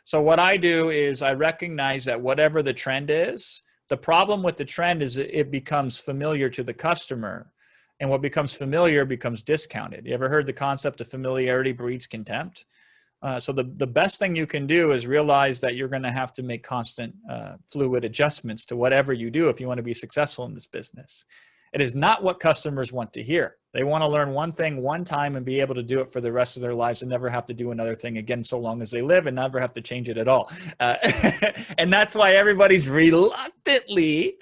So what I do is I recognize that whatever the trend is, the problem with the trend is it becomes familiar to the customer. And what becomes familiar becomes discounted. You ever heard the concept of familiarity breeds contempt? So the best thing you can do is realize that you're going to have to make constant fluid adjustments to whatever you do if you want to be successful in this business. It is not what customers want to hear. They want to learn one thing one time and be able to do it for the rest of their lives and never have to do another thing again so long as they live and never have to change it at all. And that's why everybody's reluctantly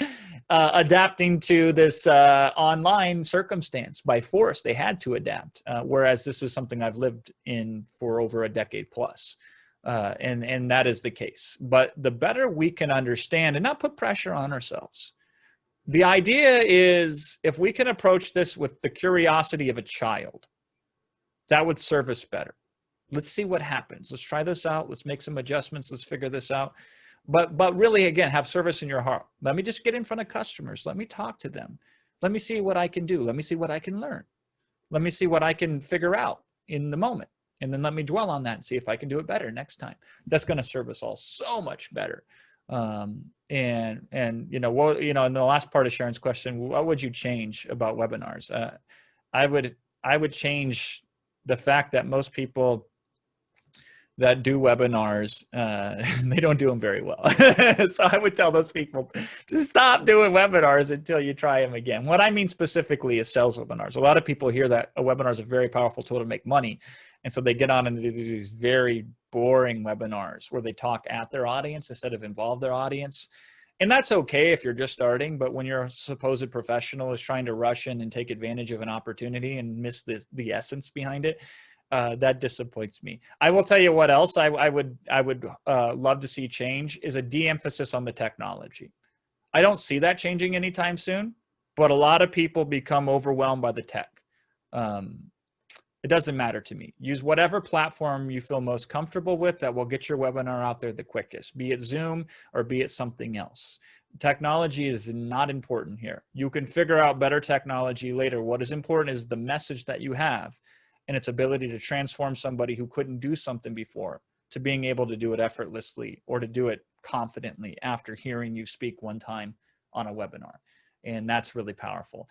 adapting to this online circumstance by force. They had to adapt, whereas this is something I've lived in for over a decade plus. And that is the case. But the better we can understand and not put pressure on ourselves. The idea is if we can approach this with the curiosity of a child, that would serve us better. Let's see what happens. Let's try this out. Let's make some adjustments. Let's figure this out. But really, again, have service in your heart. Let me just get in front of customers. Let me talk to them. Let me see what I can do. Let me see what I can learn. Let me see what I can figure out in the moment. And then let me dwell on that and see if I can do it better next time. That's going to serve us all so much better. And in the last part of Sharon's question, what would you change about webinars? I would change the fact that most people that do webinars, they don't do them very well. So I would tell those people to stop doing webinars until you try them again. What I mean specifically is sales webinars. A lot of people hear that a webinar is a very powerful tool to make money. And so they get on and do these very boring webinars where they talk at their audience instead of involve their audience. And that's okay if you're just starting, but when your supposed professional is trying to rush in and take advantage of an opportunity and miss the essence behind it, that disappoints me. I will tell you what else I would love to see change is a de-emphasis on the technology. I don't see that changing anytime soon, but a lot of people become overwhelmed by the tech. It doesn't matter to me. Use whatever platform you feel most comfortable with that will get your webinar out there the quickest, be it Zoom or be it something else. Technology is not important here. You can figure out better technology later. What is important is the message that you have and its ability to transform somebody who couldn't do something before to being able to do it effortlessly or to do it confidently after hearing you speak one time on a webinar. And that's really powerful.